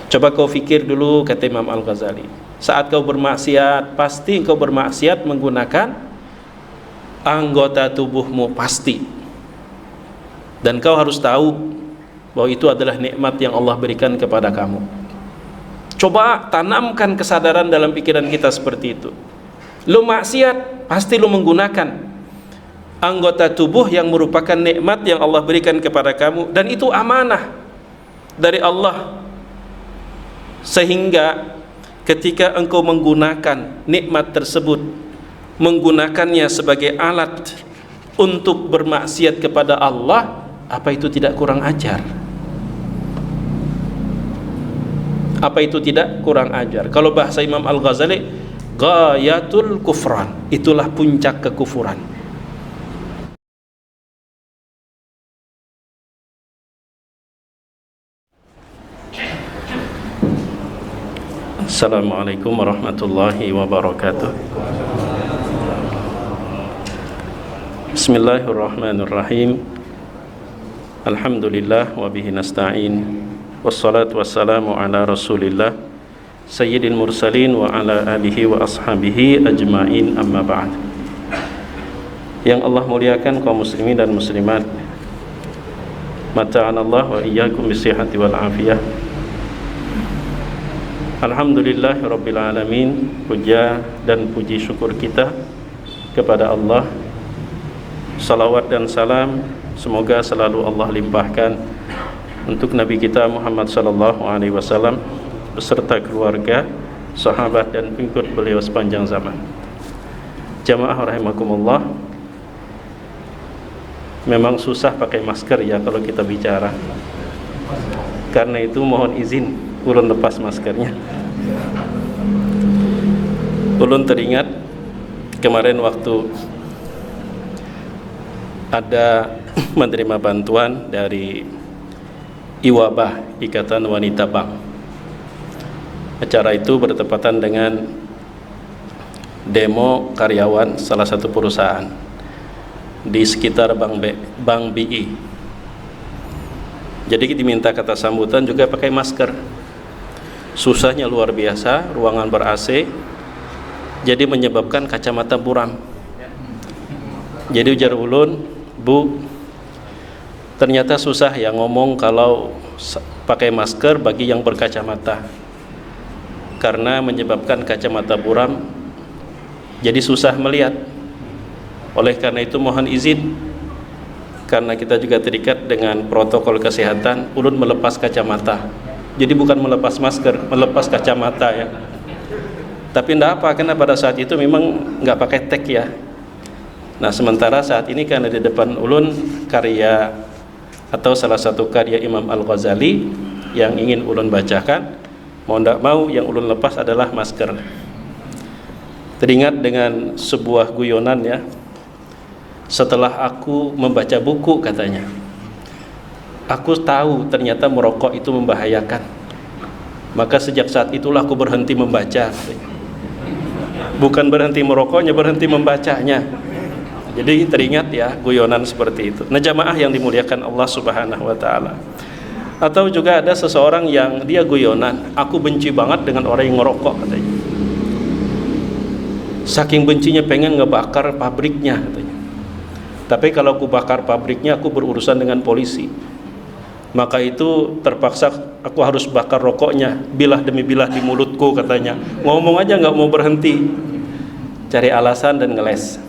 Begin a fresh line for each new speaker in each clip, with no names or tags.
Coba kau fikir dulu, kata Imam Al-Ghazali, saat kau bermaksiat, pasti kau bermaksiat menggunakan anggota tubuhmu, pasti. Dan kau harus tahu bahwa itu adalah nikmat yang Allah berikan kepada kamu. Coba tanamkan kesadaran dalam pikiran kita seperti itu. Lu maksiat, pasti lu menggunakan anggota tubuh yang merupakan nikmat yang Allah berikan kepada kamu, dan itu amanah dari Allah. Sehingga ketika engkau menggunakan nikmat tersebut, menggunakannya sebagai alat untuk bermaksiat kepada Allah, apa itu tidak kurang ajar? Apa itu tidak kurang ajar? Kalau bahasa Imam Al-Ghazali, ghayatul kufran, itulah puncak kekufuran. Assalamualaikum warahmatullahi wabarakatuh. Bismillahirrahmanirrahim. Alhamdulillah wa bihi nasta'in. Wassalatu wassalamu ala Rasulillah sayyidil mursalin wa ala alihi wa ashabihi ajmain, amma ba'd. Yang Allah muliakan kaum muslimin dan muslimat, mata'anallah wa iyyakum bisihhati wal afiyah. Alhamdulillah Rabbil Alamin. Puja dan puji syukur kita kepada Allah. Salawat dan salam semoga selalu Allah limpahkan untuk Nabi kita Muhammad sallallahu alaihi wasallam beserta keluarga, sahabat dan pengikut beliau sepanjang zaman. Jamaah rahimakumullah, memang susah pakai masker ya kalau kita bicara. Karena itu mohon izin ulun lepas maskernya. Ulun teringat kemarin waktu ada menerima bantuan dari IWABA, Ikatan Wanita Bank. Acara itu bertepatan dengan demo karyawan salah satu perusahaan di sekitar Bank BI. Jadi diminta kata sambutan juga pakai masker. Susahnya luar biasa, ruangan ber-AC, jadi menyebabkan kacamata buram. Jadi ujar ulun, Bu, ternyata susah ya ngomong kalau pakai masker bagi yang berkacamata, karena menyebabkan kacamata buram, jadi susah melihat. Oleh karena itu mohon izin, karena kita juga terikat dengan protokol kesehatan, ulun melepas kacamata. Jadi bukan melepas masker, melepas kacamata ya. Tapi tidak apa, karena pada saat itu memang nggak pakai tag ya. Nah sementara saat ini karena di depan ulun karya atau salah satu karya Imam Al-Ghazali yang ingin ulun bacakan, mau tidak mau yang ulun lepas adalah masker. Teringat dengan sebuah guyonan ya. Setelah aku membaca buku, katanya, aku tahu ternyata merokok itu membahayakan. Maka sejak saat itulah aku berhenti membaca. Bukan berhenti merokoknya, berhenti membacanya. Jadi teringat ya guyonan seperti itu. Nah jamaah yang dimuliakan Allah Subhanahu wa ta'ala. Atau juga ada seseorang yang dia guyonan, aku benci banget dengan orang yang ngerokok, katanya. Saking bencinya pengen ngebakar pabriknya, katanya. Tapi kalau aku bakar pabriknya, aku berurusan dengan polisi. Maka itu terpaksa aku harus bakar rokoknya, bilah demi bilah di mulutku, katanya. Ngomong aja nggak mau berhenti, cari alasan dan ngeles.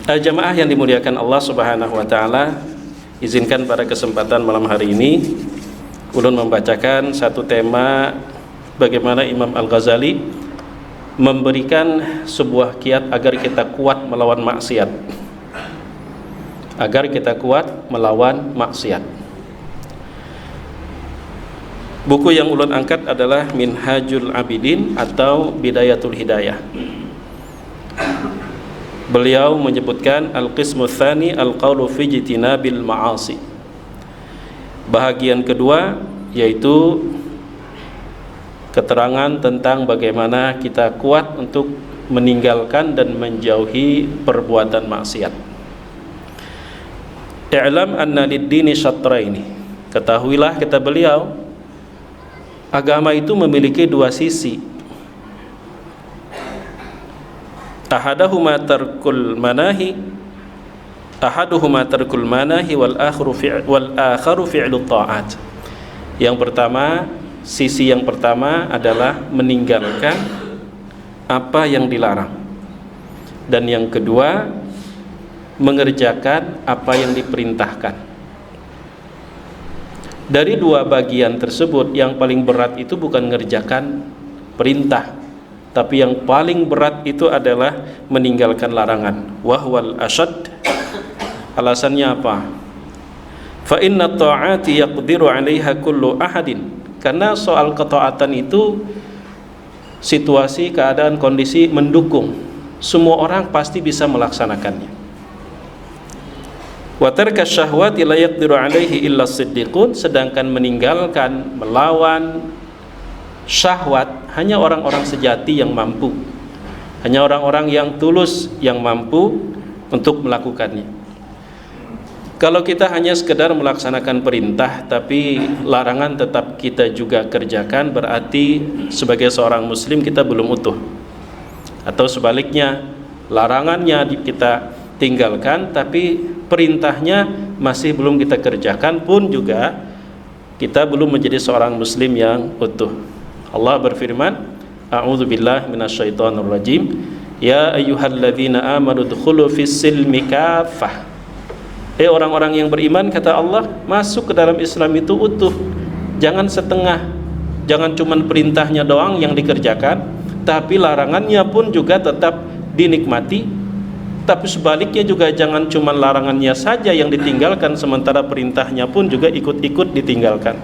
Jamaah yang dimuliakan Allah Subhanahu wa ta'ala, izinkan pada kesempatan malam hari ini ulun membacakan satu tema bagaimana Imam Al-Ghazali memberikan sebuah kiat agar kita kuat melawan maksiat. Agar kita kuat melawan maksiat. Buku yang ulun angkat adalah Minhajul Abidin atau Bidayatul Hidayah. Beliau menyebutkan Al-Qismu Tsani Al-Qawlu fi Jitinabil Ma'asi. Bahagian kedua yaitu keterangan tentang bagaimana kita kuat untuk meninggalkan dan menjauhi perbuatan maksiat. I'lam anna lid-dini syatraini. Ketahuilah, kata beliau, agama itu memiliki dua sisi. Ahaduhuma tarkul manahi wal akharu fi'lu ta'at. Yang pertama, sisi yang pertama adalah meninggalkan apa yang dilarang, dan yang kedua mengerjakan apa yang diperintahkan. Dari dua bagian tersebut, yang paling berat itu bukan mengerjakan perintah, tapi yang paling berat itu adalah meninggalkan larangan. Wahwal ashad. Alasannya apa? Fa inna ta'ati yaqdiru 'alaiha kullu ahadin. Karena soal ketaatan itu situasi, keadaan, kondisi mendukung. Semua orang pasti bisa melaksanakannya. Wa tarka syahwati la yaqdiru 'alaihi illa as-siddiqun. Sedangkan meninggalkan, melawan syahwat hanya orang-orang sejati yang mampu, hanya orang-orang yang tulus yang mampu untuk melakukannya. Kalau kita hanya sekedar melaksanakan perintah tapi larangan tetap kita juga kerjakan, berarti sebagai seorang muslim kita belum utuh. Atau sebaliknya, larangannya kita tinggalkan tapi perintahnya masih belum kita kerjakan, pun juga kita belum menjadi seorang muslim yang utuh. Allah berfirman, A'udzu billahi minasyaitonir rajim. Ya ayyuhalladzina amanu dkhulu fis-silmi kaffah. Orang-orang yang beriman, kata Allah, masuk ke dalam Islam itu utuh. Jangan setengah. Jangan cuman perintahnya doang yang dikerjakan, tapi larangannya pun juga tetap dinikmati. Tapi sebaliknya juga jangan cuman larangannya saja yang ditinggalkan, sementara perintahnya pun juga ikut-ikut ditinggalkan.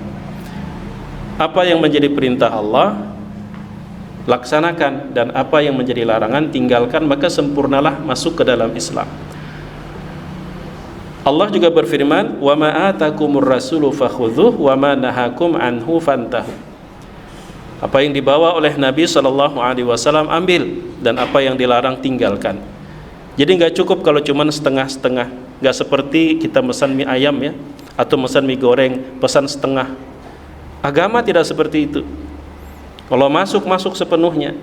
Apa yang menjadi perintah Allah laksanakan, dan apa yang menjadi larangan tinggalkan, maka sempurnalah masuk ke dalam Islam. Allah juga berfirman, wa ma atakumur rasulu fakhudhuh wa ma nahakum anhu fantahu. Apa yang dibawa oleh Nabi SAW ambil, dan apa yang dilarang tinggalkan. Jadi nggak cukup kalau cuman setengah-setengah, nggak seperti kita pesan mie ayam ya, atau pesan mie goreng pesan setengah. Agama tidak seperti itu. Kalau masuk sepenuhnya,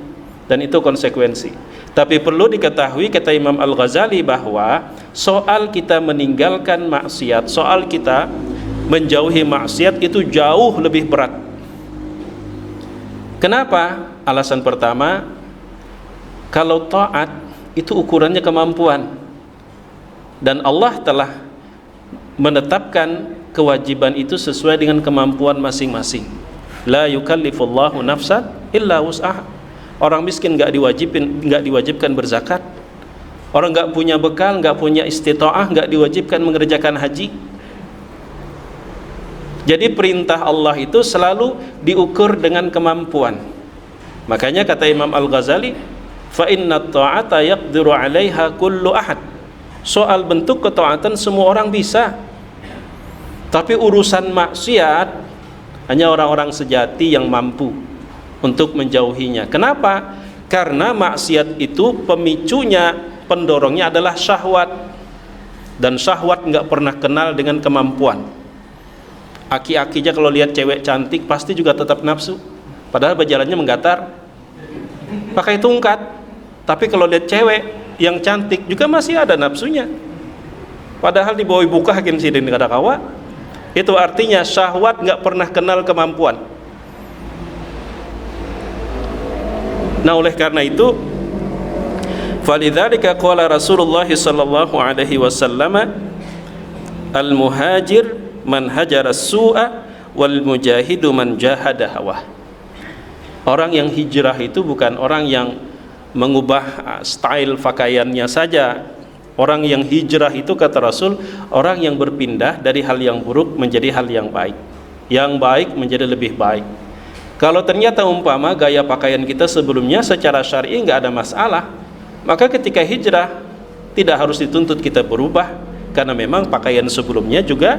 dan itu konsekuensi. Tapi perlu diketahui, kata Imam Al-Ghazali, bahwa soal kita meninggalkan maksiat, soal kita menjauhi maksiat itu jauh lebih berat. Kenapa? Alasan pertama, kalau taat itu ukurannya kemampuan, dan Allah telah menetapkan kewajiban itu sesuai dengan kemampuan masing-masing. La yukallifullahu nafsan illa wus'aha. Orang miskin nggak diwajibkan berzakat. Orang nggak punya bekal, nggak punya istita'ah, nggak diwajibkan mengerjakan haji. Jadi perintah Allah itu selalu diukur dengan kemampuan. Makanya kata Imam Al-Ghazali, fa inna ta'ata yaqdiru 'alaiha kullu ahad. Soal bentuk ketaatan semua orang bisa. Tapi urusan maksiat hanya orang-orang sejati yang mampu untuk menjauhinya. Kenapa? Karena maksiat itu pemicunya, pendorongnya adalah syahwat, dan syahwat nggak pernah kenal dengan kemampuan. Aki-aki aja kalau lihat cewek cantik pasti juga tetap nafsu, padahal berjalannya menggatar pakai tungkat. Tapi kalau lihat cewek yang cantik juga masih ada nafsunya, padahal di bawah buka hakin sidin kada kawa. Itu artinya syahwat nggak pernah kenal kemampuan. Nah, oleh karena itu, falidzalika qala Rasulullah sallallahu alaihi wasallam, al-muhajir man hajara as-su'a wal mujahidu man jahada hawa. Orang yang hijrah itu bukan orang yang mengubah style pakaiannya saja. Orang yang hijrah itu, kata Rasul, orang yang berpindah dari hal yang buruk menjadi hal yang baik, yang baik menjadi lebih baik. Kalau ternyata umpama gaya pakaian kita sebelumnya secara syar'i nggak ada masalah, maka ketika hijrah tidak harus dituntut kita berubah, karena memang pakaian sebelumnya juga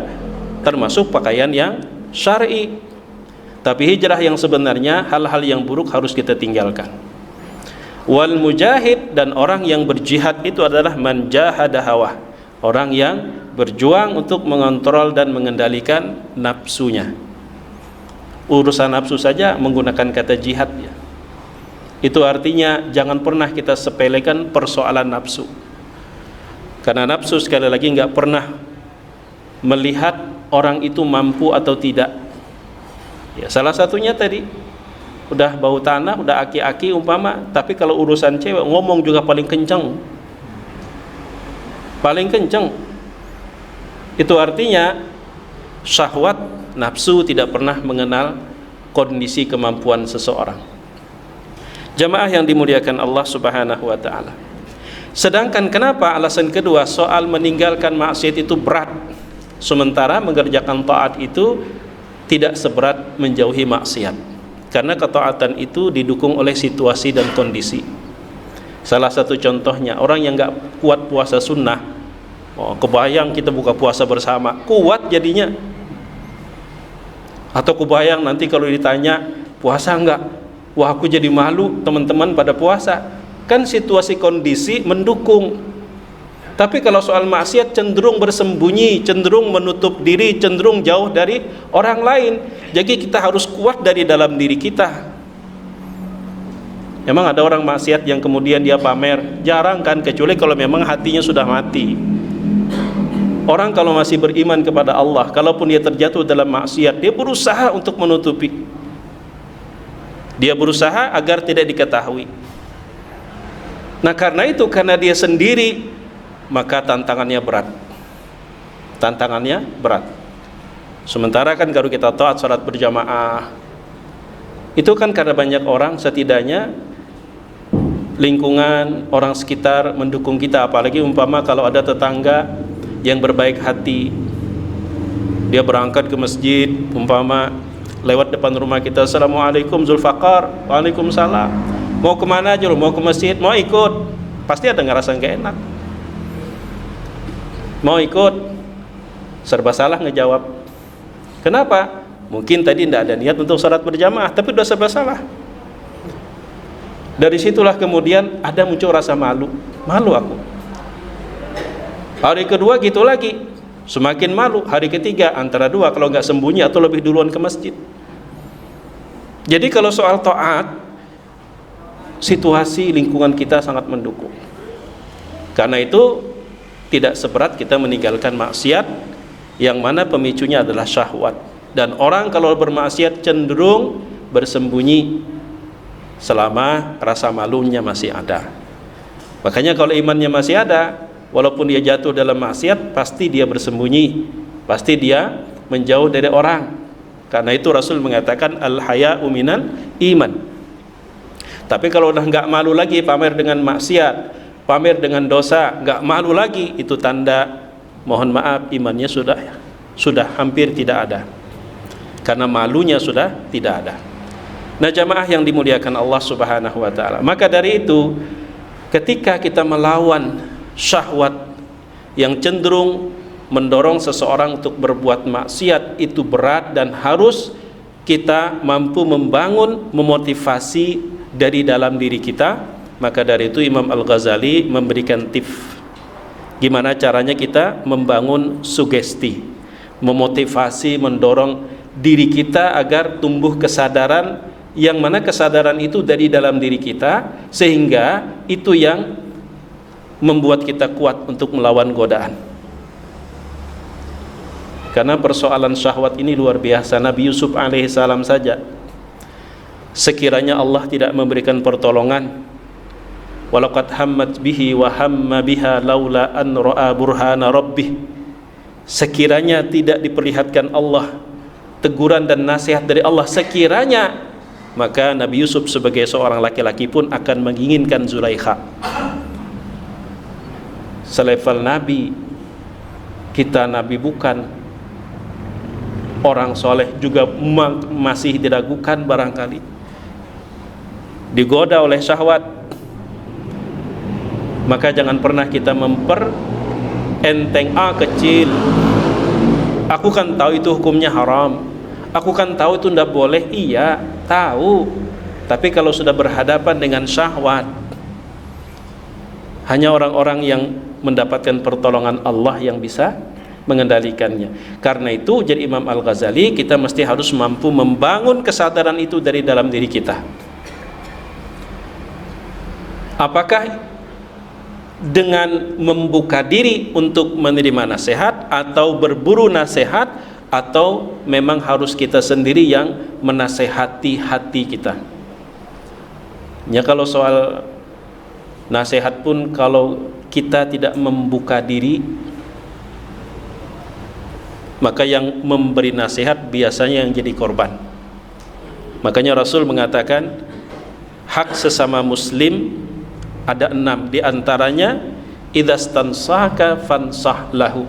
termasuk pakaian yang syar'i. Tapi hijrah yang sebenarnya hal-hal yang buruk harus kita tinggalkan. Wal mujahid, dan orang yang berjihad itu adalah man jahada hawa, orang yang berjuang untuk mengontrol dan mengendalikan nafsunya. urusan nafsu saja menggunakan kata jihad ya. Itu artinya jangan pernah kita sepelekan persoalan nafsu, karena nafsu sekali lagi nggak pernah melihat orang itu mampu atau tidak ya. Salah satunya tadi udah bau tanah, udah aki-aki umpama, tapi kalau urusan cewek ngomong juga paling kencang, paling kencang. Itu artinya syahwat nafsu tidak pernah mengenal kondisi kemampuan seseorang. Jamaah yang dimuliakan Allah Subhanahu wa taala. Sedangkan kenapa alasan kedua soal meninggalkan maksiat itu berat, sementara mengerjakan taat itu tidak seberat menjauhi maksiat? Karena ketaatan itu didukung oleh situasi dan kondisi. Salah satu contohnya orang yang nggak kuat puasa sunnah, kebayang kita buka puasa bersama, kuat jadinya. Atau kebayang nanti kalau ditanya puasa enggak, wah aku jadi malu teman-teman pada puasa. Kan situasi kondisi mendukung. Tapi kalau soal maksiat cenderung bersembunyi, cenderung menutup diri, cenderung jauh dari orang lain. Jadi kita harus kuat dari dalam diri kita. Memang ada orang maksiat yang kemudian dia pamer? Jarang kan, kecuali kalau memang hatinya sudah mati. Orang kalau masih beriman kepada Allah, kalaupun dia terjatuh dalam maksiat, dia berusaha untuk menutupi. Dia berusaha agar tidak diketahui. Nah karena itu, karena dia sendiri, maka tantangannya berat. Tantangannya berat. Sementara kan kalau kita taat salat berjamaah, itu kan karena banyak orang, setidaknya lingkungan, orang sekitar mendukung kita. Apalagi umpama kalau ada tetangga yang berbaik hati, dia berangkat ke masjid, umpama lewat depan rumah kita, Assalamualaikum Zulfaqar, Waalaikumsalam, mau kemana aja, mau ke masjid, mau ikut, pasti ada ngerasa gak enak. Mau ikut, serba salah ngejawab. Kenapa? Mungkin tadi tidak ada niat untuk salat berjamaah, tapi udah serba salah. Dari situlah kemudian ada muncul rasa malu. Malu aku. Hari kedua gitu lagi, semakin malu. Hari ketiga antara dua, kalau nggak sembunyi atau lebih duluan ke masjid. Jadi kalau soal taat, situasi lingkungan kita sangat mendukung. Karena itu tidak seberat kita meninggalkan maksiat yang mana pemicunya adalah syahwat. Dan orang kalau bermaksiat cenderung bersembunyi selama rasa malunya masih ada. Makanya kalau imannya masih ada, walaupun dia jatuh dalam maksiat, pasti dia bersembunyi, pasti dia menjauh dari orang. Karena itu Rasul mengatakan al-haya'u minal iman. Tapi kalau udah nggak malu lagi pamer dengan maksiat, pamer dengan dosa, nggak malu lagi, itu tanda, mohon maaf, imannya sudah hampir tidak ada. Karena malunya sudah tidak ada. Nah jamaah yang dimuliakan Allah Subhanahu wa ta'ala, maka dari itu ketika kita melawan syahwat yang cenderung mendorong seseorang untuk berbuat maksiat, itu berat dan harus kita mampu membangun, memotivasi dari dalam diri kita. Maka dari itu Imam Al-Ghazali memberikan tips gimana caranya kita membangun sugesti, memotivasi, mendorong diri kita agar tumbuh kesadaran, yang mana kesadaran itu dari dalam diri kita, sehingga itu yang membuat kita kuat untuk melawan godaan. Karena persoalan syahwat ini luar biasa. Nabi Yusuf alaihissalam saja, sekiranya Allah tidak memberikan pertolongan, walaqad hammat bihi wa hamma biha laula an ra'a burhana rabbih, sekiranya tidak diperlihatkan Allah teguran dan nasihat dari Allah, sekiranya, maka Nabi Yusuf sebagai seorang laki-laki pun akan menginginkan Zulaikha. Selevel Nabi, kita Nabi bukan, orang soleh juga masih diragukan barangkali, digoda oleh syahwat. Maka jangan pernah kita memperenteng, kecil, aku kan tahu itu hukumnya haram, aku kan tahu itu tidak boleh. Iya tahu, tapi kalau sudah berhadapan dengan syahwat, hanya orang-orang yang mendapatkan pertolongan Allah yang bisa mengendalikannya. Karena itu jadi Imam Al-Ghazali, kita mesti harus mampu membangun kesadaran itu dari dalam diri kita. Apakah dengan membuka diri untuk menerima nasihat, atau berburu nasihat, atau memang harus kita sendiri yang menasehati hati kita? Ya, kalau soal nasihat pun, kalau kita tidak membuka diri, maka yang memberi nasihat biasanya yang jadi korban. Makanya Rasul mengatakan hak sesama muslim ada 6, di antaranya idzastansahaka fansah lahu.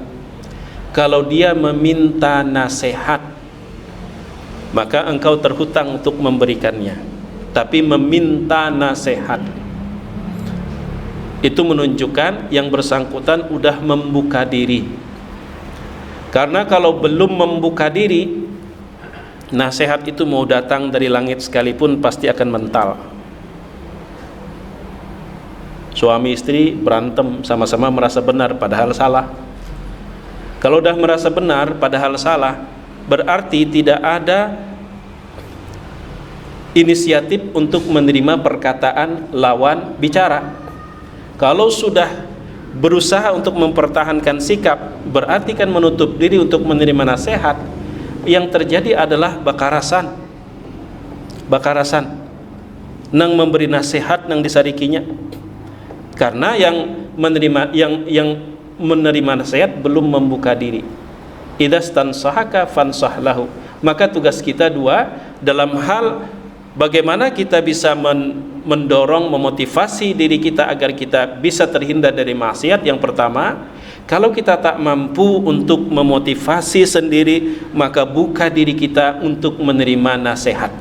Kalau dia meminta nasihat, maka engkau terhutang untuk memberikannya. Tapi meminta nasihat itu menunjukkan yang bersangkutan udah membuka diri. Karena kalau belum membuka diri, nasihat itu mau datang dari langit sekalipun pasti akan mental. Suami istri berantem, sama-sama merasa benar padahal salah. Kalau udah merasa benar padahal salah, berarti tidak ada inisiatif untuk menerima perkataan lawan bicara. Kalau sudah berusaha untuk mempertahankan sikap, berarti kan menutup diri untuk menerima nasihat. Yang terjadi adalah bakarasan nang memberi nasihat nang disarikinya. Karena yang menerima nasihat belum membuka diri. Idzastansahaka fansah lahu. Maka tugas kita dua dalam hal bagaimana kita bisa mendorong, memotivasi diri kita agar kita bisa terhindar dari maksiat. Yang pertama, kalau kita tak mampu untuk memotivasi sendiri, maka buka diri kita untuk menerima nasihat.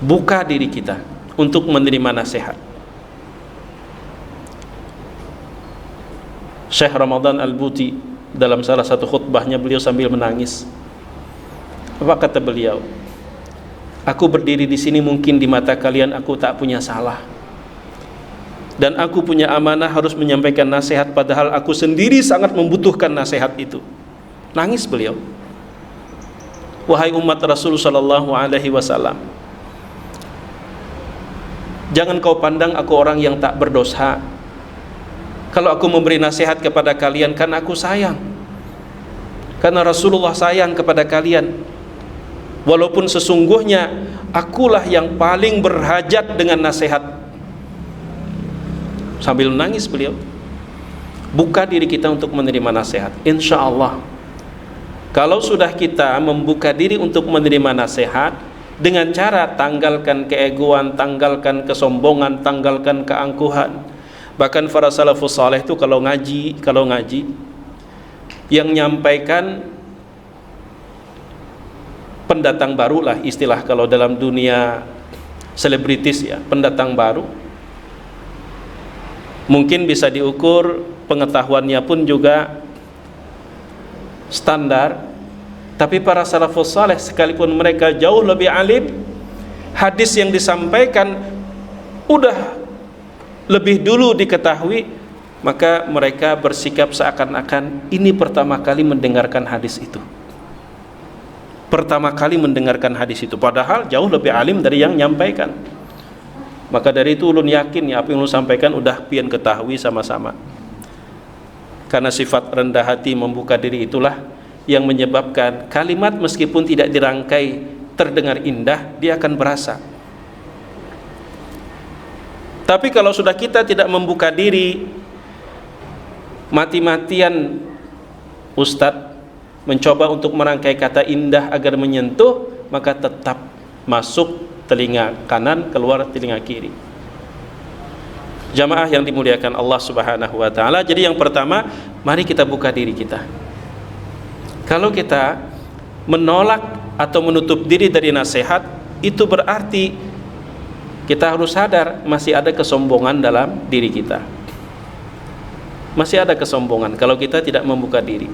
Buka diri kita untuk menerima nasihat. Syekh Ramadan Al-Buti dalam salah satu khutbahnya, beliau sambil menangis. Apa kata beliau? Aku berdiri di sini mungkin di mata kalian aku tak punya salah, dan aku punya amanah harus menyampaikan nasihat, padahal aku sendiri sangat membutuhkan nasihat itu. Nangis beliau. Wahai umat Rasul sallallahu alaihi wasallam, jangan kau pandang aku orang yang tak berdosa. Kalau aku memberi nasihat kepada kalian karena aku sayang, karena Rasulullah sayang kepada kalian, walaupun sesungguhnya akulah yang paling berhajat dengan nasihat. Sambil menangis beliau. Buka diri kita untuk menerima nasihat. Insya Allah, kalau sudah kita membuka diri untuk menerima nasihat dengan cara tanggalkan keegoan, tanggalkan kesombongan, tanggalkan keangkuhan. Bahkan para salafus saleh itu kalau ngaji yang nyampaikan pendatang baru lah istilah kalau dalam dunia selebritis ya, pendatang baru. Mungkin bisa diukur pengetahuannya pun juga standar, tapi para salafus saleh sekalipun mereka jauh lebih alim, hadis yang disampaikan udah lebih dulu diketahui, maka mereka bersikap seakan-akan ini pertama kali mendengarkan hadis itu. Pertama kali mendengarkan hadis itu, padahal jauh lebih alim dari yang nyampaikan. Maka dari itu ulun yakin ya apa yang ulun sampaikan udah pian ketahui sama-sama. Karena sifat rendah hati, membuka diri itulah yang menyebabkan kalimat meskipun tidak dirangkai terdengar indah, dia akan berasa. Tapi kalau sudah kita tidak membuka diri, mati-matian Ustadz mencoba untuk merangkai kata indah agar menyentuh, maka tetap masuk telinga kanan, keluar telinga kiri. Jamaah yang dimuliakan Allah Subhanahu wa taala. Jadi yang pertama, mari kita buka diri kita. Kalau kita menolak atau menutup diri dari nasihat, itu berarti kita harus sadar masih ada kesombongan dalam diri kita. Masih ada kesombongan kalau kita tidak membuka diri.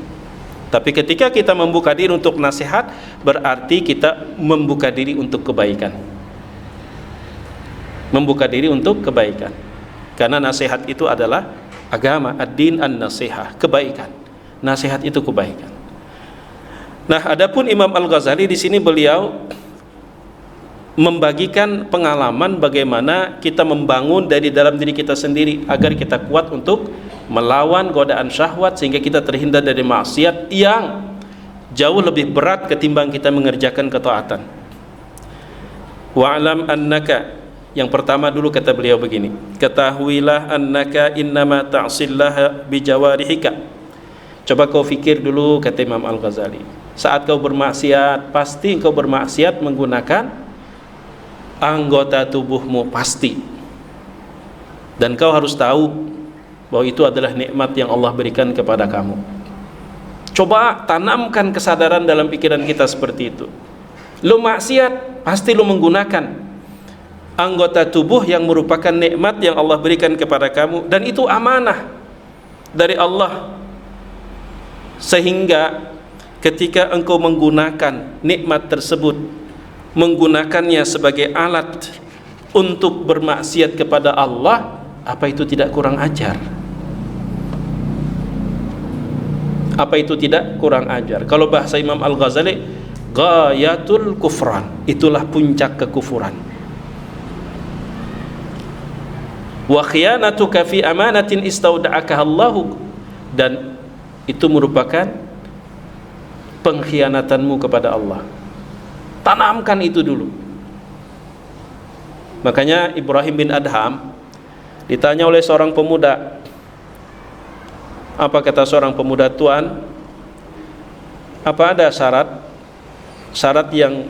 Tapi ketika kita membuka diri untuk nasihat, berarti kita membuka diri untuk kebaikan. Membuka diri untuk kebaikan. Karena nasihat itu adalah agama, ad-din an-nasihah, kebaikan. nasihat itu kebaikan. Nah, adapun Imam Al-Ghazali di sini beliau membagikan pengalaman bagaimana kita membangun dari dalam diri kita sendiri agar kita kuat untuk melawan godaan syahwat sehingga kita terhindar dari maksiat yang jauh lebih berat ketimbang kita mengerjakan ketaatan. Wa'lam annaka, yang pertama dulu kata beliau begini, ketahuilah annaka innama ta'sillaha bijawarihika. Coba kau fikir dulu, kata Imam Al-Ghazali, saat kau bermaksiat, pasti kau bermaksiat menggunakan anggota tubuhmu, pasti. Dan kau harus tahu bahwa itu adalah nikmat yang Allah berikan kepada kamu. Coba tanamkan kesadaran dalam pikiran kita seperti itu. Lu maksiat, pasti lu menggunakan anggota tubuh yang merupakan nikmat yang Allah berikan kepada kamu, dan itu amanah dari Allah. Sehingga ketika engkau menggunakan nikmat tersebut, menggunakannya sebagai alat untuk bermaksiat kepada Allah, apa itu tidak kurang ajar? Apa itu tidak kurang ajar? Kalau bahasa Imam Al-Ghazali, ghayatul kufran, itulah puncak kekufuran. Wa khiyanatuka fi amanatin istauda'akaha Allah, dan itu merupakan pengkhianatanmu kepada Allah. Tanamkan itu dulu. Makanya Ibrahim bin Adham ditanya oleh seorang pemuda, apa kata seorang pemuda, Tuan, apa ada syarat yang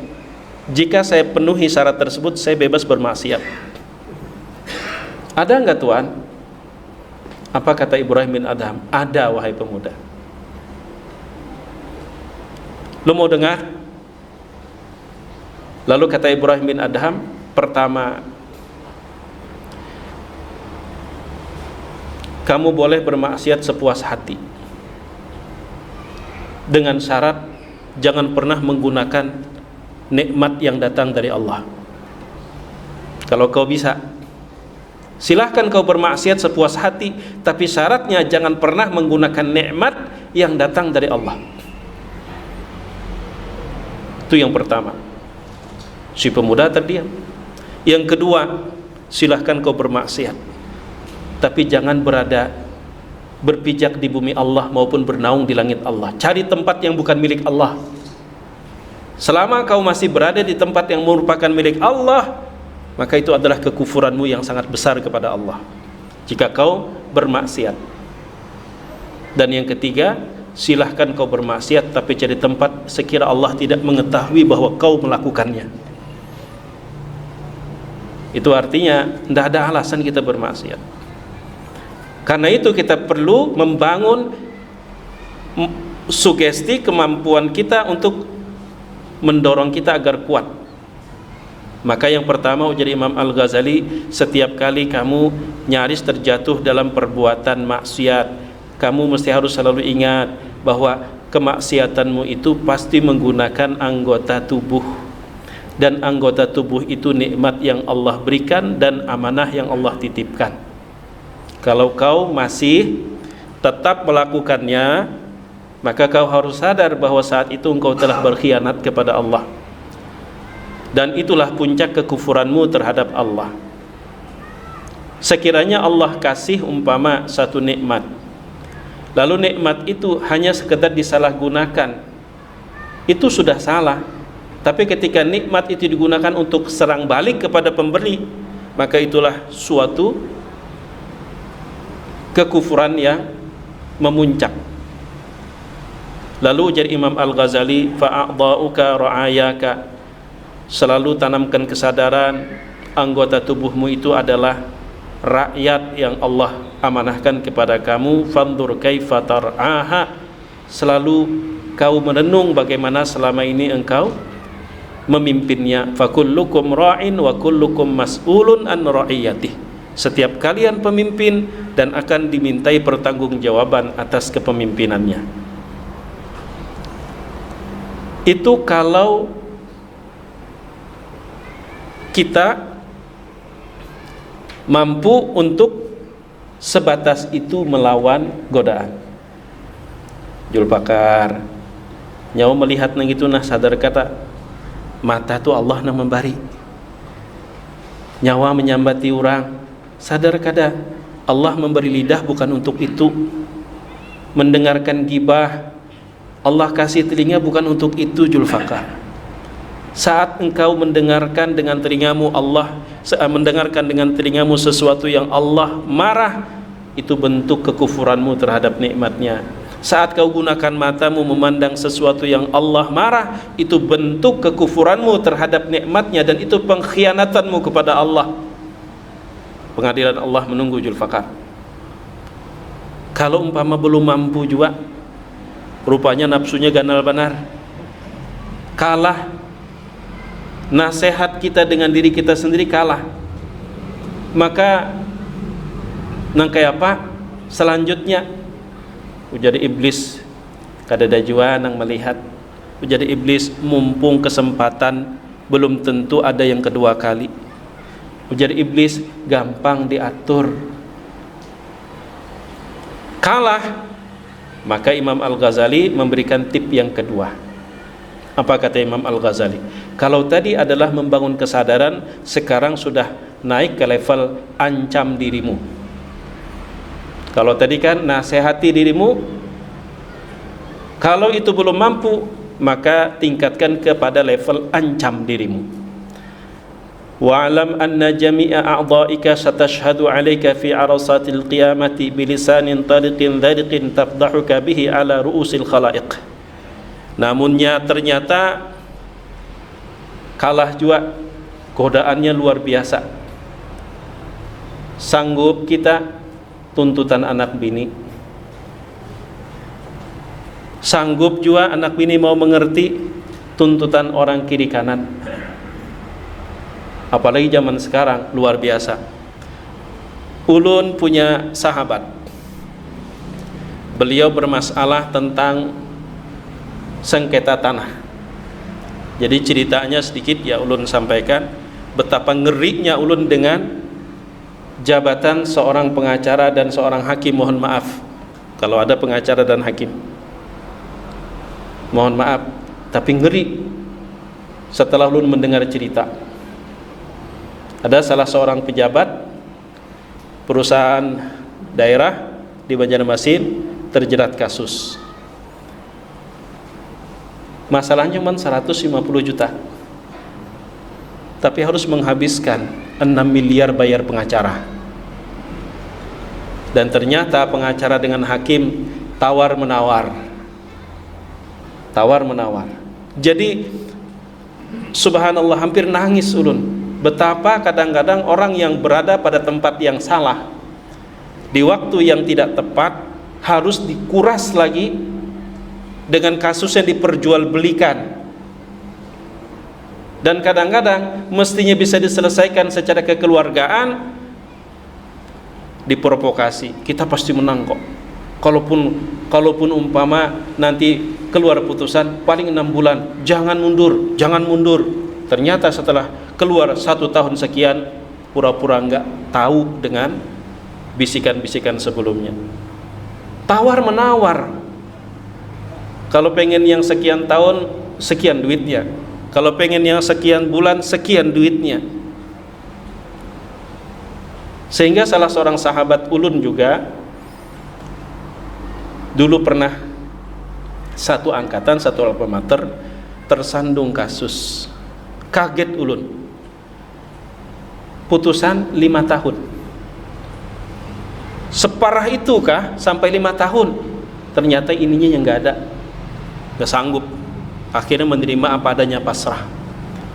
jika saya penuhi syarat tersebut saya bebas bermaksiat? Ada enggak, Tuan? Apa kata Ibrahim bin Adham? Ada, wahai pemuda. Lu mau dengar? Lalu kata Ibrahim bin Adham, pertama, kamu boleh bermaksiat sepuas hati, dengan syarat jangan pernah menggunakan nikmat yang datang dari Allah. Kalau kau bisa, silahkan kau bermaksiat sepuas hati, tapi syaratnya jangan pernah menggunakan nikmat yang datang dari Allah. Itu yang pertama. Si pemuda terdiam. Yang kedua, silahkan kau bermaksiat, tapi jangan berpijak di bumi Allah maupun bernaung di langit Allah. Cari tempat yang bukan milik Allah. Selama kau masih berada di tempat yang merupakan milik Allah, maka itu adalah kekufuranmu yang sangat besar kepada Allah jika kau bermaksiat. Dan yang ketiga, silahkan kau bermaksiat, tapi cari tempat sekira Allah tidak mengetahui bahwa kau melakukannya. Itu artinya tidak ada alasan kita bermaksiat. Karena itu kita perlu membangun sugesti kemampuan kita untuk mendorong kita agar kuat. Maka yang pertama, ujar Imam Al-Ghazali, setiap kali kamu nyaris terjatuh dalam perbuatan maksiat, kamu mesti harus selalu ingat bahwa kemaksiatanmu itu pasti menggunakan anggota tubuh, dan anggota tubuh itu nikmat yang Allah berikan dan amanah yang Allah titipkan. Kalau kau masih tetap melakukannya, maka kau harus sadar bahwa saat itu engkau telah berkhianat kepada Allah, dan itulah puncak kekufuranmu terhadap Allah. Sekiranya Allah kasih umpama satu nikmat, lalu nikmat itu hanya sekedar disalahgunakan, itu sudah salah. Tapi ketika nikmat itu digunakan untuk serang balik kepada pemberi, maka itulah suatu kekufuran yang memuncak. Lalu ujar Imam Al-Ghazali, fa'a'dha'uka ra'ayaka, selalu tanamkan kesadaran anggota tubuhmu itu adalah rakyat yang Allah amanahkan kepada kamu. Fandur kaifa tar'aha, selalu kau merenung bagaimana selama ini engkau memimpinnya. Fakullukum ra'in wa kullukum mas'ulun an ra'iyatih, setiap kalian pemimpin dan akan dimintai pertanggungjawaban atas kepemimpinannya. Itu kalau kita mampu untuk sebatas itu melawan godaan. Julpakar nyawa melihat nang itu nah sadar kata mata tu Allah nang memberi, nyawa menyambati orang sadar kada Allah memberi lidah bukan untuk itu, mendengarkan gibah Allah kasih telinga bukan untuk itu. Julfakar, saat engkau mendengarkan dengan telingamu mendengarkan dengan telingamu sesuatu yang Allah marah, itu bentuk kekufuranmu terhadap nikmatnya. Saat kau gunakan matamu memandang sesuatu yang Allah marah, itu bentuk kekufuranmu terhadap nikmatnya, dan itu pengkhianatanmu kepada Allah. Pengadilan Allah menunggu Julfakar. Kalau umpama belum mampu juga, rupanya nafsunya ganal benar, kalah, nasihat kita dengan diri kita sendiri kalah, maka nang kayak apa selanjutnya jadi iblis kada ada jua nang melihat. Jadi iblis mumpung kesempatan belum tentu ada yang kedua kali. Jadi iblis gampang diatur, kalah. Maka Imam Al-Ghazali memberikan tip yang kedua. Apa kata Imam Al-Ghazali? Kalau tadi adalah membangun kesadaran, sekarang sudah naik ke level ancam dirimu. Kalau tadi kan nasihati dirimu, kalau itu belum mampu, maka tingkatkan kepada level ancam dirimu. Wa'lam anna jami'a a'dha'ika satashhadu 'alaika fi 'arasatil qiyamati bilisanin tariqin dhariqin tafdahuka bihi 'ala ru'usil khalaiq. Namunnya ternyata kalah juga, godaannya luar biasa. Sanggup kita tuntutan anak bini, sanggup juga anak bini mau mengerti tuntutan orang kiri kanan. Apalagi zaman sekarang luar biasa. Ulun punya sahabat, beliau bermasalah tentang sengketa tanah. Jadi ceritanya sedikit ya ulun sampaikan, betapa ngerinya ulun dengan jabatan seorang pengacara dan seorang hakim. Mohon maaf kalau ada pengacara dan hakim, mohon maaf, tapi ngeri setelah ulun mendengar cerita. Ada salah seorang pejabat perusahaan daerah di Banjarmasin terjerat kasus. Masalahnya cuma 150 juta, tapi harus menghabiskan 6 miliar bayar pengacara. Dan ternyata pengacara dengan hakim tawar menawar. Jadi subhanallah, hampir nangis ulun. Betapa kadang-kadang orang yang berada pada tempat yang salah di waktu yang tidak tepat harus dikuras lagi dengan kasus yang diperjualbelikan. Dan kadang-kadang mestinya bisa diselesaikan secara kekeluargaan, diprovokasi. Kita pasti menang kok. Kalaupun umpama nanti keluar putusan paling 6 bulan, jangan mundur. Ternyata setelah keluar 1 tahun sekian, pura-pura enggak tahu dengan bisikan-bisikan sebelumnya. Tawar menawar. Kalau pengen yang sekian tahun, sekian duitnya. Kalau pengen yang sekian bulan, sekian duitnya. Sehingga salah seorang sahabat ulun juga dulu pernah satu angkatan, satu alma mater, tersandung kasus. Kaget ulun. Putusan 5 tahun. Separah itu kah sampai 5 tahun? Ternyata ininya yang gak ada, gak sanggup. Akhirnya menerima apa adanya, pasrah.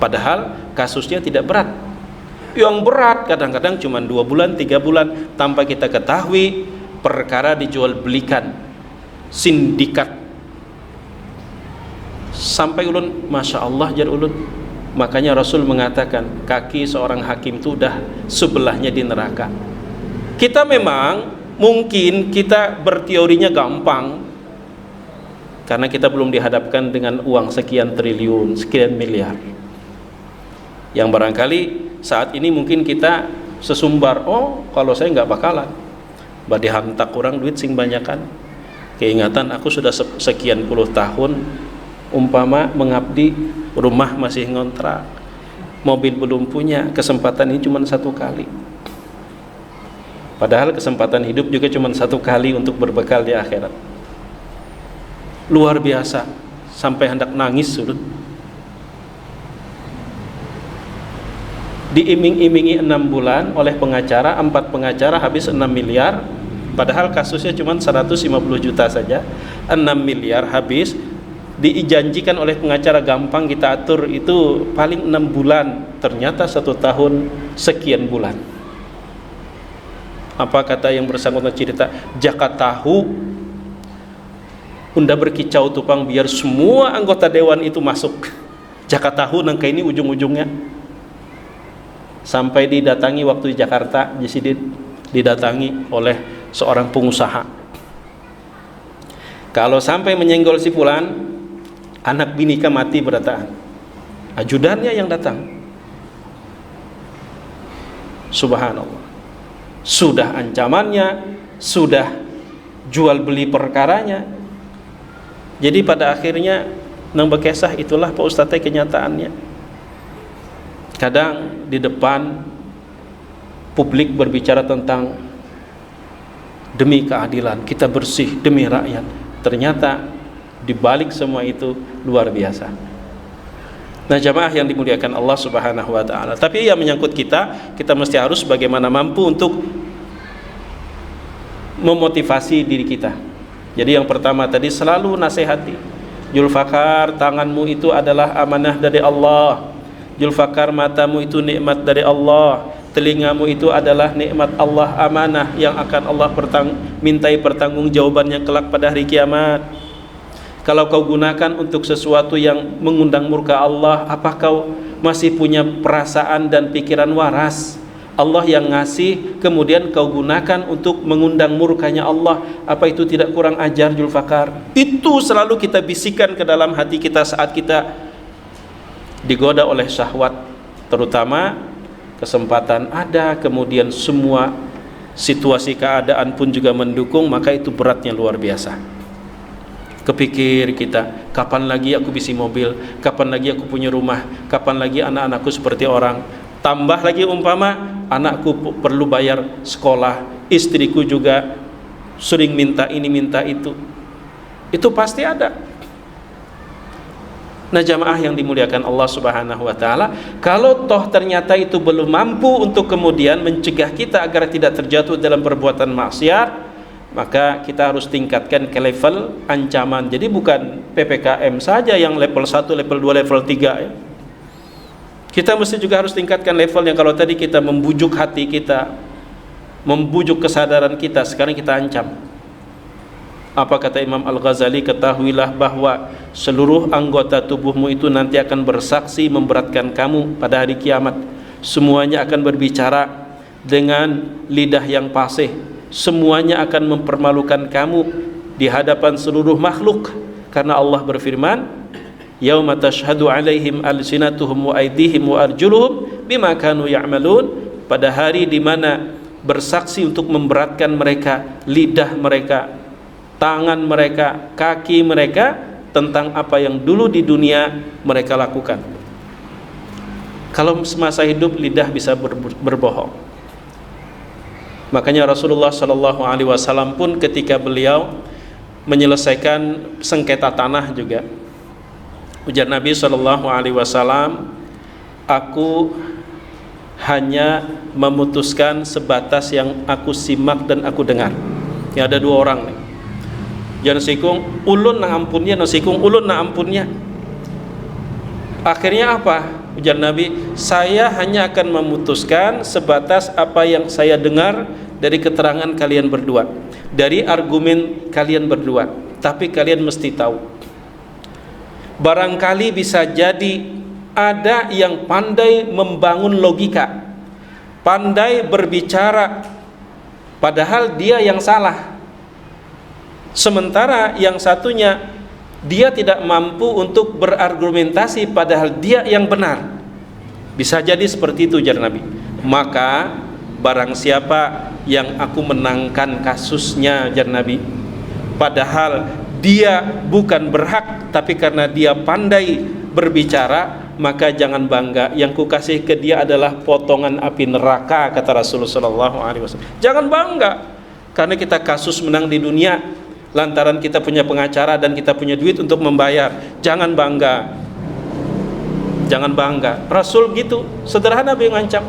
Padahal kasusnya tidak berat. Yang berat kadang-kadang cuma 2 bulan, 3 bulan, tanpa kita ketahui perkara dijual belikan, sindikat. Sampai ulun, masya Allah jar ulun. Makanya Rasul mengatakan kaki seorang hakim itu udah sebelahnya di neraka. Kita memang mungkin kita berteorinya gampang, karena kita belum dihadapkan dengan uang sekian triliun, sekian miliar, yang barangkali saat ini mungkin kita sesumbar, oh kalau saya nggak bakalan, bah dihantak kurang duit sing banyakan. Keingatan aku sudah sekian puluh tahun umpama mengabdi, rumah masih ngontrak, mobil belum punya, kesempatan ini cuma satu kali. Padahal kesempatan hidup juga cuma satu kali untuk berbekal di akhirat. Luar biasa, sampai hendak nangis sudah. Diiming-imingi 6 bulan oleh pengacara, 4 pengacara habis 6 miliar, padahal kasusnya cuma 150 juta saja. 6 miliar habis, dijanjikan oleh pengacara gampang kita atur, itu paling 6 bulan, ternyata 1 tahun sekian bulan. Apa kata yang bersangkutan cerita, jaka tahu unda berkicau tupang biar semua anggota dewan itu masuk. Jaka tahu nangka ini ujung-ujungnya. Sampai didatangi waktu di Jakarta, didatangi oleh seorang pengusaha. Kalau sampai menyenggol si fulan, anak binika mati berataan. Ajudannya yang datang. Subhanallah. Sudah ancamannya, sudah jual beli perkaranya. Jadi pada akhirnya nang bekesah itulah Pak Ustadz kenyataannya. Kadang di depan publik berbicara tentang demi keadilan, kita bersih demi rakyat. Ternyata di balik semua itu luar biasa. Nah, jamaah yang dimuliakan Allah Subhanahu wa taala. Tapi yang menyangkut kita mesti harus bagaimana mampu untuk memotivasi diri kita. Jadi yang pertama tadi selalu nasihati. Julfakar, tanganmu itu adalah amanah dari Allah. Julfakar, matamu itu nikmat dari Allah. Telingamu itu adalah nikmat Allah, amanah yang akan Allah mintai pertanggungjawabannya kelak pada hari kiamat. Kalau kau gunakan untuk sesuatu yang mengundang murka Allah, apa kau masih punya perasaan dan pikiran waras? Allah yang ngasih, kemudian kau gunakan untuk mengundang murkanya Allah, apa itu tidak kurang ajar, Julfakar? Itu selalu kita bisikan ke dalam hati kita saat kita digoda oleh syahwat, terutama kesempatan ada, kemudian semua situasi keadaan pun juga mendukung, maka itu beratnya luar biasa. Kepikir kita, kapan lagi aku bisi mobil, kapan lagi aku punya rumah, kapan lagi anak-anakku seperti orang. Tambah lagi umpama anakku perlu bayar sekolah, istriku juga sering minta ini minta itu pasti ada. Nah, jamaah yang dimuliakan Allah Subhanahu wa taala, kalau toh ternyata itu belum mampu untuk kemudian mencegah kita agar tidak terjatuh dalam perbuatan maksiat, maka kita harus tingkatkan ke level ancaman. Jadi bukan PPKM saja yang level 1, level 2, level 3 ya. Kita mesti juga harus tingkatkan level yang kalau tadi kita membujuk hati kita, membujuk kesadaran kita, sekarang kita ancam. Apa kata Imam Al-Ghazali, ketahuilah bahwa seluruh anggota tubuhmu itu nanti akan bersaksi memberatkan kamu pada hari kiamat. Semuanya akan berbicara dengan lidah yang fasih. Semuanya akan mempermalukan kamu di hadapan seluruh makhluk, karena Allah berfirman, yauma tashhadu alaihim alsinatuhum wa aydihim wa arjuluhum bima kanu ya'malun. Pada hari di mana bersaksi untuk memberatkan mereka, lidah mereka, tangan mereka, kaki mereka, tentang apa yang dulu di dunia mereka lakukan. Kalau semasa hidup lidah bisa berbohong. Makanya Rasulullah Shallallahu Alaihi Wasallam pun ketika beliau menyelesaikan sengketa tanah juga, ujar Nabi Shallallahu Alaihi Wasallam, aku hanya memutuskan sebatas yang aku simak dan aku dengar. Ya, ada dua orang nih. Jangan sikung ulun na ampunnya, no sikung ulun na ampunnya. Akhirnya apa? Ujar Nabi, saya hanya akan memutuskan sebatas apa yang saya dengar dari keterangan kalian berdua, dari argumen kalian berdua. Tapi kalian mesti tahu, barangkali bisa jadi ada yang pandai membangun logika, pandai berbicara, padahal dia yang salah. Sementara yang satunya dia tidak mampu untuk berargumentasi, padahal dia yang benar. Bisa jadi seperti itu, ujar Nabi. Maka barang siapa yang aku menangkan kasusnya, ujar Nabi, padahal dia bukan berhak, tapi karena dia pandai berbicara, maka jangan bangga. Yang kukasih ke dia adalah potongan api neraka, kata Rasulullah SAW. Jangan bangga karena kita kasus menang di dunia lantaran kita punya pengacara dan kita punya duit untuk membayar. Jangan bangga, jangan bangga. Rasul gitu, sederhana beliau ngancam,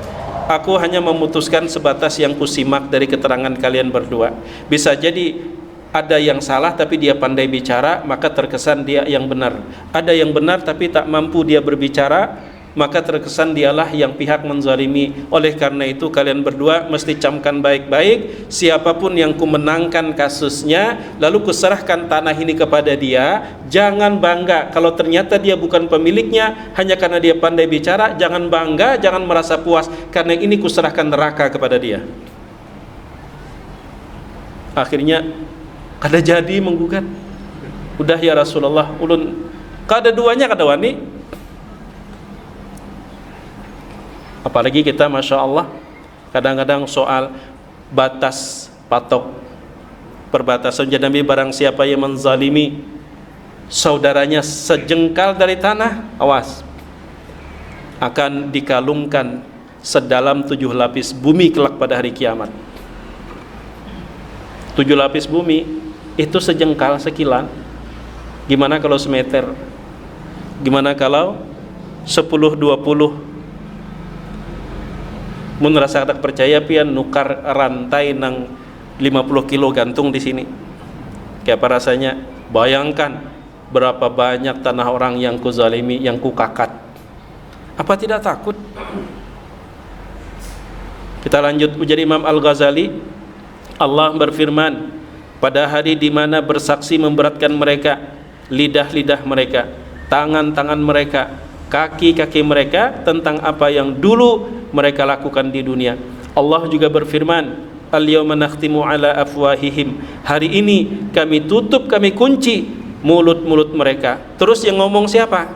aku hanya memutuskan sebatas yang kusimak dari keterangan kalian berdua. Bisa jadi ada yang salah tapi dia pandai bicara, maka terkesan dia yang benar. Ada yang benar tapi tak mampu dia berbicara, maka terkesan dialah yang pihak menzalimi. Oleh karena itu kalian berdua mesti camkan baik-baik, siapapun yang kumenangkan kasusnya lalu kuserahkan tanah ini kepada dia, jangan bangga kalau ternyata dia bukan pemiliknya hanya karena dia pandai bicara. Jangan bangga, jangan merasa puas karena ini kuserahkan neraka kepada dia. Akhirnya kada jadi menggugat. Udah ya Rasulullah, ulun kada duanya kada wani. Apalagi kita Masya Allah kadang-kadang soal batas patok perbatasan Nabi, barang siapa yang menzalimi saudaranya sejengkal dari tanah, awas, akan dikalungkan sedalam 7 lapis bumi kelak pada hari kiamat. 7 lapis bumi itu sejengkal, sekilan. Gimana kalau semeter? Gimana kalau 10-20? Mun rasa tak percaya pian nukar rantai nang 50 kilo gantung di sini. Kayak apa rasanya? Bayangkan berapa banyak tanah orang yang kuzalimi, yang kukakat. Apa tidak takut? Kita lanjut ujar Imam Al-Ghazali. Allah berfirman, pada hari di mana bersaksi memberatkan mereka, lidah-lidah mereka, tangan-tangan mereka, kaki-kaki mereka tentang apa yang dulu mereka lakukan di dunia. Allah juga berfirman, al-yawma nakhtimu ala afwahihim, hari ini kami tutup, kami kunci mulut-mulut mereka. Terus yang ngomong siapa?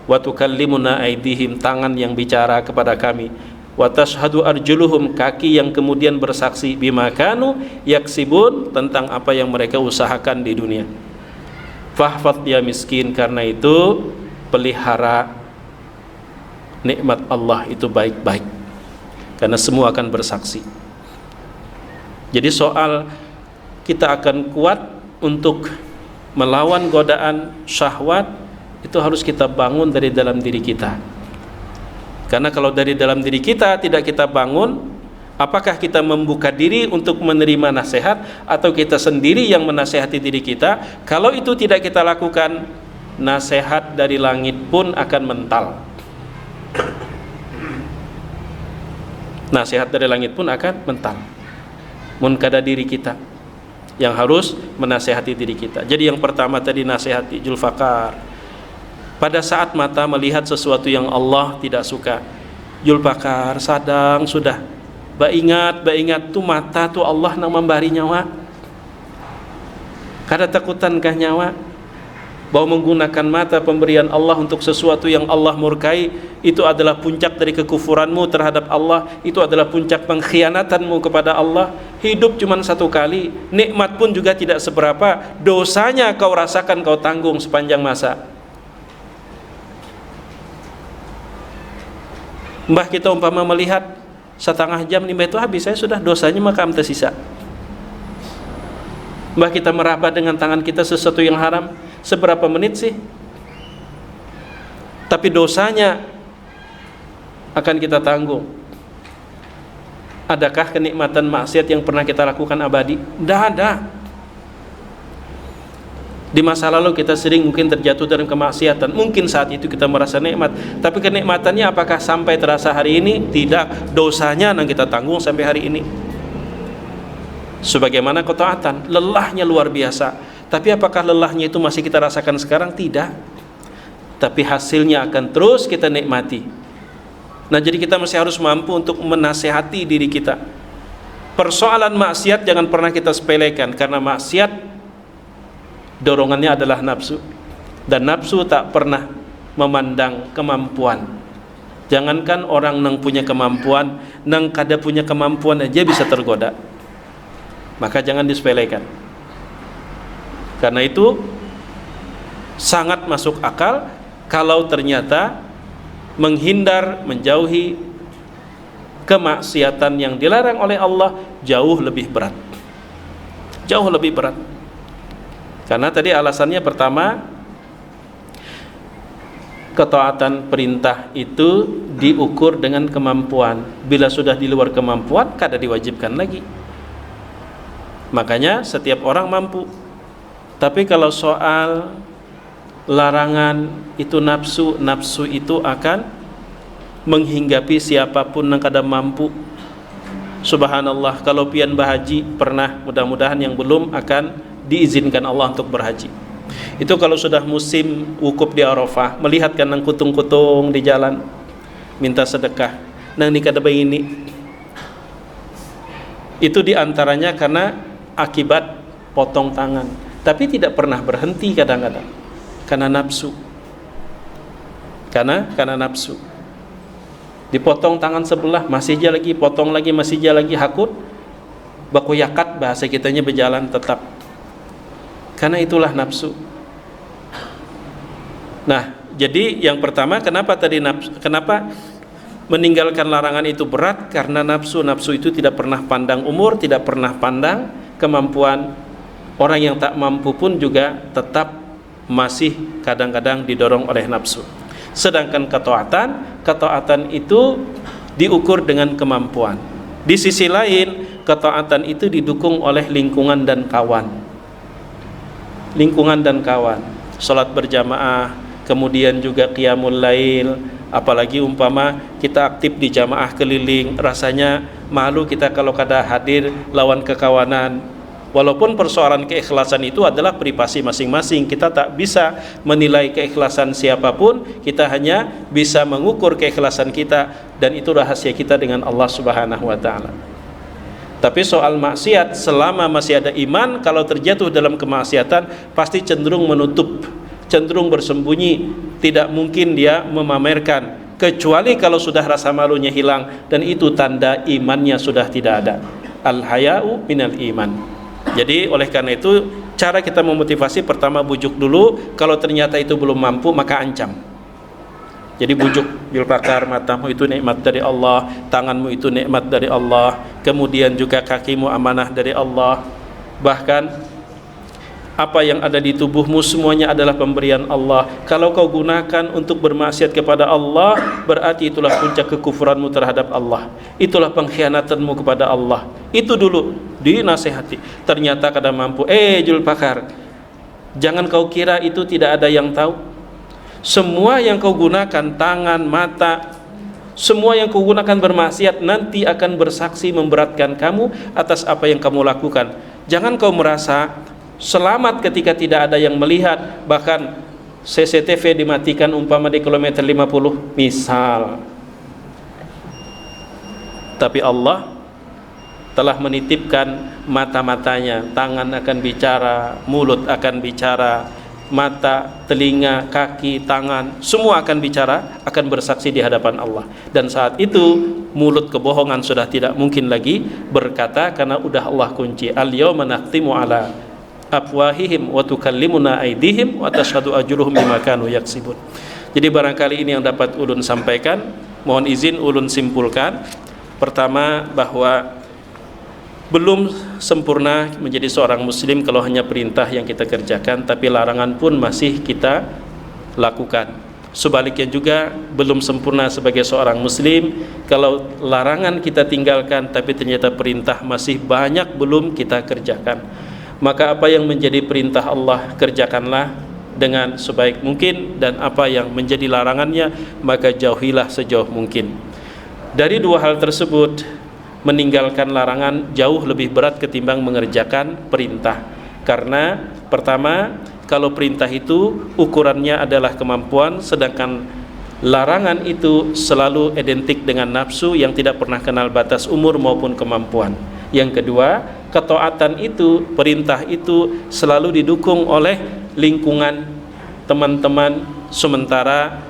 Wa tukallimuna aydihim, tangan yang bicara kepada kami. Wa tashhadu arjuluhum, kaki yang kemudian bersaksi bima kanu yaksibun, tentang apa yang mereka usahakan di dunia. Fahfadh ya miskin, karena itu pelihara nikmat Allah itu baik-baik, karena semua akan bersaksi. Jadi soal kita akan kuat untuk melawan godaan syahwat, itu harus kita bangun dari dalam diri kita. Karena kalau dari dalam diri kita tidak kita bangun, apakah kita membuka diri untuk menerima nasihat atau kita sendiri yang menasehati diri kita? Kalau itu tidak kita lakukan, nasihat dari langit pun akan mental. Nasihat dari langit pun akan mental. Mun kada diri kita yang harus menasehati diri kita. Jadi yang pertama tadi nasihati Julfakar. Pada saat mata melihat sesuatu yang Allah tidak suka, Julfakar sadang sudah. Baingat tu mata tu Allah nang membari nyawa. Kada takutankah nyawa bahwa menggunakan mata pemberian Allah untuk sesuatu yang Allah murkai itu adalah puncak dari kekufuranmu terhadap Allah, itu adalah puncak pengkhianatanmu kepada Allah. Hidup cuma satu kali, nikmat pun juga tidak seberapa, dosanya kau rasakan, kau tanggung sepanjang masa. Mbah kita umpama melihat setengah jam limbah itu habis, saya sudah dosanya maka tersisa. Mbah kita meraba dengan tangan kita sesuatu yang haram, seberapa menit sih? Tapi dosanya akan kita tanggung. Adakah kenikmatan maksiat yang pernah kita lakukan abadi? Tidak ada. Di masa lalu kita sering mungkin terjatuh dalam kemaksiatan, mungkin saat itu kita merasa nikmat, tapi kenikmatannya apakah sampai terasa hari ini? Tidak. Dosanya yang kita tanggung sampai hari ini. Sebagaimana ketaatan, lelahnya luar biasa. Tapi apakah lelahnya itu masih kita rasakan sekarang? Tidak. Tapi hasilnya akan terus kita nikmati. Nah, jadi kita masih harus mampu untuk menasehati diri kita. Persoalan maksiat jangan pernah kita sepelekan, karena maksiat dorongannya adalah nafsu, dan nafsu tak pernah memandang kemampuan. Jangankan orang nang punya kemampuan, nang kada punya kemampuan aja bisa tergoda. Maka jangan disepelekan. Karena itu sangat masuk akal kalau ternyata menghindar, menjauhi kemaksiatan yang dilarang oleh Allah jauh lebih berat. Jauh lebih berat. Karena tadi alasannya pertama, ketaatan perintah itu diukur dengan kemampuan. Bila sudah di luar kemampuan, kada diwajibkan lagi. Makanya setiap orang mampu. Tapi kalau soal larangan itu nafsu, nafsu itu akan menghinggapi siapapun yang kada mampu. Subhanallah, kalau pian berhaji pernah, mudah-mudahan yang belum akan diizinkan Allah untuk berhaji. Itu kalau sudah musim wukuf di Arafah, melihat kan nang kutung-kutung di jalan minta sedekah, nang ni kada begini. Itu diantaranya karena akibat potong tangan, tapi tidak pernah berhenti kadang-kadang karena nafsu. Karena nafsu. Dipotong tangan sebelah, masih aja lagi, potong lagi, masih aja lagi, hakut baku yakat, bahasa kitanya berjalan tetap. Karena itulah nafsu. Nah, jadi yang pertama, kenapa tadi nafsu, kenapa meninggalkan larangan itu berat? Karena nafsu itu tidak pernah pandang umur, tidak pernah pandang kemampuan. Orang yang tak mampu pun juga tetap masih kadang-kadang didorong oleh nafsu. Sedangkan ketaatan itu diukur dengan kemampuan. Di sisi lain, ketaatan itu didukung oleh lingkungan dan kawan. Lingkungan dan kawan, salat berjamaah, kemudian juga qiyamul lail, apalagi umpama kita aktif di jamaah keliling, rasanya malu kita kalau kada hadir lawan kekawanan. Walaupun persoalan keikhlasan itu adalah privasi masing-masing, kita tak bisa menilai keikhlasan siapapun, kita hanya bisa mengukur keikhlasan kita, dan itu rahasia kita dengan Allah Subhanahu wa taala. Tapi soal maksiat, selama masih ada iman, kalau terjatuh dalam kemaksiatan pasti cenderung menutup, cenderung bersembunyi, tidak mungkin dia memamerkan, kecuali kalau sudah rasa malunya hilang, dan itu tanda imannya sudah tidak ada. Al-haya'u minal iman. Jadi oleh karena itu, cara kita memotivasi pertama bujuk dulu, kalau ternyata itu belum mampu maka ancam. Jadi bujuk, bil bakar, matamu itu nikmat dari Allah, tanganmu itu nikmat dari Allah, kemudian juga kakimu amanah dari Allah, bahkan apa yang ada di tubuhmu semuanya adalah pemberian Allah. Kalau kau gunakan untuk bermaksiat kepada Allah, berarti itulah puncak kekufuranmu terhadap Allah, itulah pengkhianatanmu kepada Allah. Itu dulu dinasehati. Ternyata kada mampu, Julpakar, jangan kau kira itu tidak ada yang tahu. Semua yang kau gunakan, tangan, mata, semua yang kau gunakan bermaksiat nanti akan bersaksi memberatkan kamu atas apa yang kamu lakukan. Jangan kau merasa selamat ketika tidak ada yang melihat, bahkan CCTV dimatikan umpama di kilometer 50 misal. Tapi Allah telah menitipkan mata-matanya, tangan akan bicara, mulut akan bicara, mata, telinga, kaki, tangan, semua akan bicara, akan bersaksi di hadapan Allah. Dan saat itu mulut kebohongan sudah tidak mungkin lagi berkata, karena udah Allah kunci. Al-yawma nakhtimu ala afwahihim wa tukallimuna aydihim wa tashhadu ajruhum bima kanu yaksibun. Jadi barangkali ini yang dapat ulun sampaikan. Mohon izin ulun simpulkan. Pertama, bahwa belum sempurna menjadi seorang muslim kalau hanya perintah yang kita kerjakan, tapi larangan pun masih kita lakukan. Sebaliknya juga belum sempurna sebagai seorang muslim kalau larangan kita tinggalkan, tapi ternyata perintah masih banyak belum kita kerjakan. Maka apa yang menjadi perintah Allah kerjakanlah dengan sebaik mungkin, dan apa yang menjadi larangannya maka jauhilah sejauh mungkin. Dari dua hal tersebut, meninggalkan larangan jauh lebih berat ketimbang mengerjakan perintah. Karena pertama, kalau perintah itu ukurannya adalah kemampuan, sedangkan larangan itu selalu identik dengan nafsu yang tidak pernah kenal batas umur maupun kemampuan. Yang kedua, ketaatan itu, perintah itu selalu didukung oleh lingkungan, teman-teman, sementara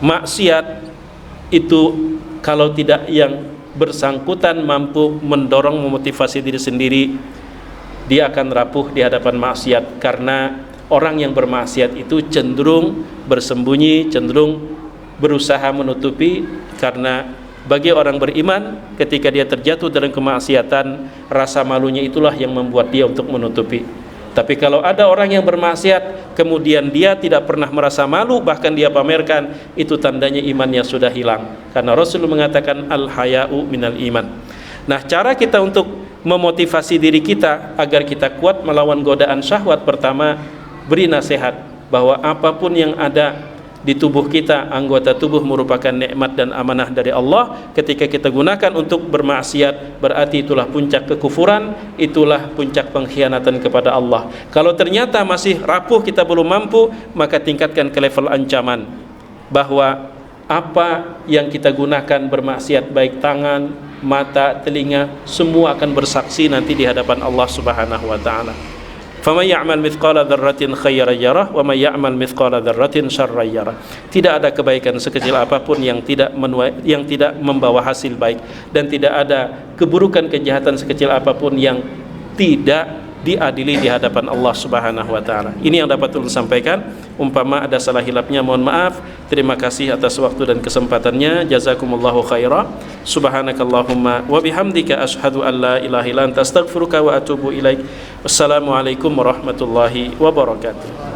maksiat itu kalau tidak yang bersangkutan mampu mendorong, memotivasi diri sendiri, dia akan rapuh di hadapan maksiat, karena orang yang bermaksiat itu cenderung bersembunyi, cenderung berusaha menutupi. Karena bagi orang beriman, ketika dia terjatuh dalam kemaksiatan, rasa malunya itulah yang membuat dia untuk menutupi. Tapi kalau ada orang yang bermaksiat kemudian dia tidak pernah merasa malu, bahkan dia pamerkan, itu tandanya imannya sudah hilang. Karena Rasul mengatakan al-haya'u minal iman. Nah, cara kita untuk memotivasi diri kita agar kita kuat melawan godaan syahwat, pertama, beri nasihat bahwa apapun yang ada di tubuh kita, anggota tubuh merupakan nikmat dan amanah dari Allah. Ketika kita gunakan untuk bermaksiat, berarti itulah puncak kekufuran, itulah puncak pengkhianatan kepada Allah. Kalau ternyata masih rapuh, kita belum mampu, maka tingkatkan ke level ancaman, bahwa apa yang kita gunakan bermaksiat, baik tangan, mata, telinga, semua akan bersaksi nanti di hadapan Allah Subhanahu wa taala. فَمَنْ يَعْمَلْ مِثْقَالَ ذَرَّةٍ خَيْرًا يَرَهُ وَمَنْ يَعْمَلْ مِثْقَالَ ذَرَّةٍ شَرًّا يَرَهُ. Tidak ada kebaikan sekecil apapun yang tidak membawa hasil baik, dan tidak ada keburukan, kejahatan sekecil apapun yang tidak diadili di hadapan Allah Subhanahu wa taala. Ini yang dapat ulun sampaikan. Umpama ada salah hilapnya, mohon maaf. Terima kasih atas waktu dan kesempatannya. Jazakumullahu khaira. Subhanakallahumma wa bihamdika asyhadu an la ilaha illa anta astaghfiruka wa atubu ilaik. Wassalamualaikum warahmatullahi wabarakatuh.